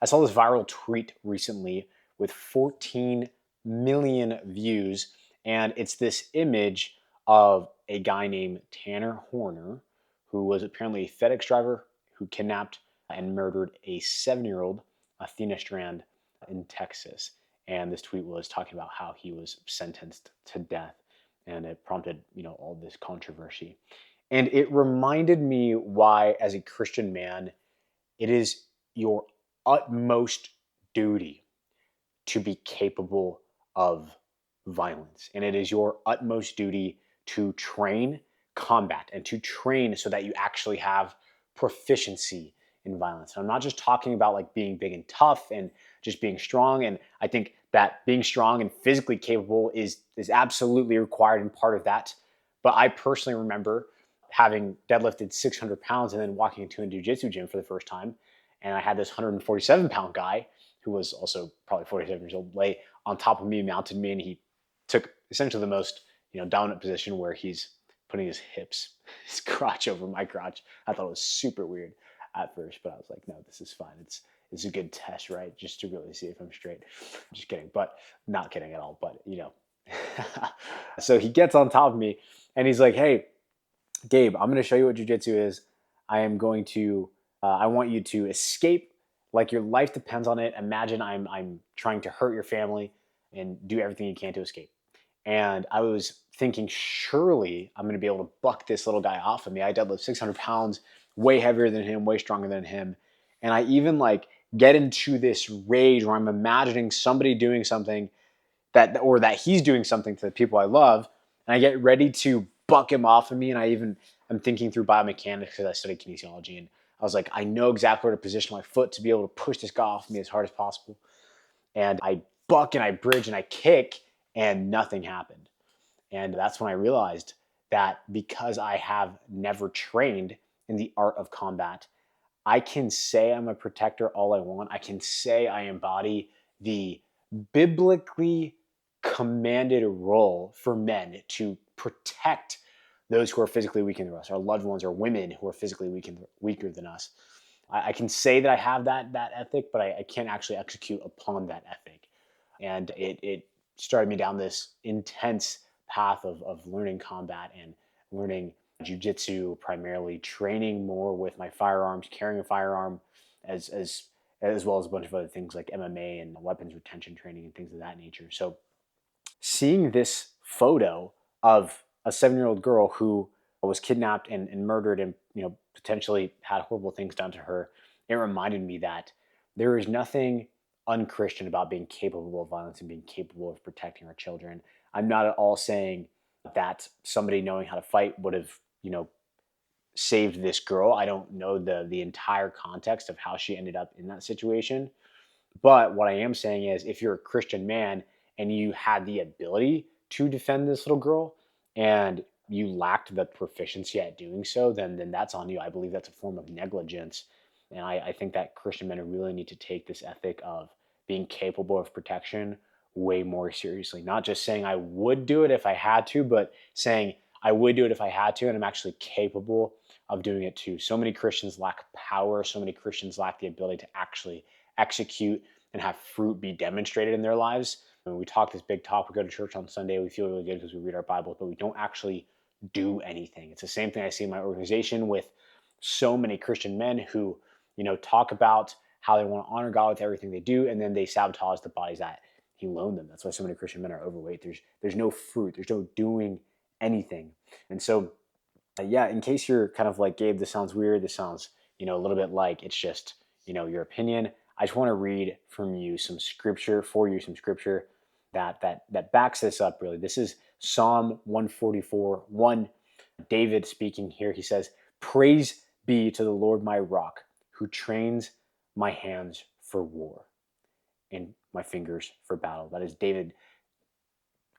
I saw this viral tweet recently with 14 million views, and it's this image of a guy named Tanner Horner, who was apparently a FedEx driver who kidnapped and murdered a 7-year-old Athena Strand in Texas. And this tweet was talking about how he was sentenced to death, and it prompted, all this controversy. And it reminded me why, as a Christian man, it is your utmost duty to be capable of violence. And it is your utmost duty to train combat and to train so that you actually have proficiency in violence. And I'm not just talking about like being big and tough and just being strong. And I think that being strong and physically capable is absolutely required and part of that. But I personally remember having deadlifted 600 pounds and then walking into a jujitsu gym for the first time. And I had this 147-pound guy who was also probably 47 years old lay on top of me, mounted me, and he took essentially the most dominant position where he's putting his hips, his crotch over my crotch. I thought it was super weird at first, but I was like, no, this is fine. It's a good test, right? Just to really see if I'm straight. Just kidding, but not kidding at all. But so he gets on top of me and he's like, hey, Gabe, I'm going to show you what jujitsu is. I am going to, I want you to escape like your life depends on it. Imagine I'm trying to hurt your family and do everything you can to escape. And I was thinking, surely I'm going to be able to buck this little guy off of me. I deadlift 600 pounds, way heavier than him, way stronger than him. And I even like get into this rage where I'm imagining somebody doing something that he's doing something to the people I love. And I get ready to buck him off of me. And I'm thinking through biomechanics because I studied kinesiology. And I was like, I know exactly where to position my foot to be able to push this guy off of me as hard as possible. And I buck and I bridge and I kick and nothing happened. And that's when I realized that because I have never trained in the art of combat, I can say I'm a protector all I want. I can say I embody the biblically commanded role for men to protect those who are physically weaker than us, our loved ones, or women who are physically weaker than us. I can say that I have that ethic, but I can't actually execute upon that ethic. And it started me down this intense path of learning combat and learning jujitsu, primarily training more with my firearms, carrying a firearm, as well as a bunch of other things like MMA and weapons retention training and things of that nature. So seeing this photo of a 7-year-old girl who was kidnapped and murdered and potentially had horrible things done to her, it reminded me that there is nothing unchristian about being capable of violence and being capable of protecting our children. I'm not at all saying that somebody knowing how to fight would have saved this girl. I don't know the entire context of how she ended up in that situation. But what I am saying is, if you're a Christian man and you had the ability to defend this little girl and you lacked the proficiency at doing so, then that's on you. I believe that's a form of negligence. And I think that Christian men really need to take this ethic of being capable of protection way more seriously. Not just saying I would do it if I had to, but saying I would do it if I had to, and I'm actually capable of doing it too. So many Christians lack power. So many Christians lack the ability to actually execute and have fruit be demonstrated in their lives. When we talk this big talk, we go to church on Sunday, we feel really good because we read our Bibles, but we don't actually do anything. It's the same thing I see in my organization with so many Christian men who, talk about how they want to honor God with everything they do, and then they sabotage the bodies that He loaned them. That's why so many Christian men are overweight. There's no fruit. There's no doing anything. And so, yeah, in case you're kind of like, Gabe, this sounds weird. This sounds, a little bit like it's just, your opinion. I just want to read from you some scripture that backs this up. Really, this is Psalm 144:1. David speaking here. He says, "Praise be to the Lord, my rock, who trains my hands for war and my fingers for battle." That is David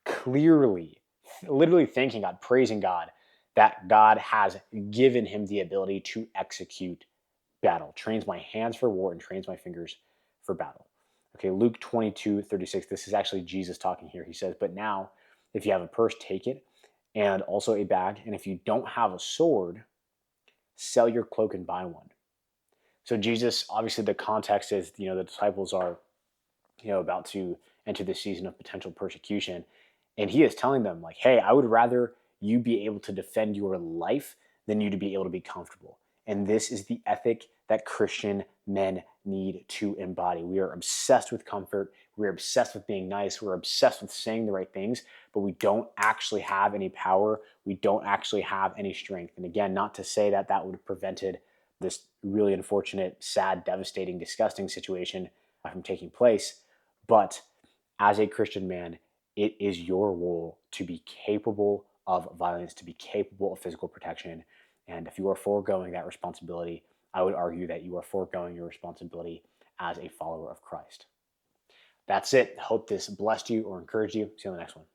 clearly, literally thanking God, praising God, that God has given him the ability to execute battle, trains my hands for war and trains my fingers for battle. Okay, Luke 22:36. This is actually Jesus talking here. He says, "But now, if you have a purse, take it, and also a bag. And if you don't have a sword, sell your cloak and buy one, So Jesus, obviously, the context is, the disciples are, about to enter the season of potential persecution, and he is telling them, like, hey, I would rather you be able to defend your life than you to be able to be comfortable. And this is the ethic that Christian men need to embody. We are obsessed with comfort. We're obsessed with being nice. We're obsessed with saying the right things, but we don't actually have any power. We don't actually have any strength. And again, not to say that that would have prevented this really unfortunate, sad, devastating, disgusting situation from taking place. But as a Christian man, it is your role to be capable of violence, to be capable of physical protection. And if you are foregoing that responsibility, I would argue that you are foregoing your responsibility as a follower of Christ. That's it. Hope this blessed you or encouraged you. See you on the next one.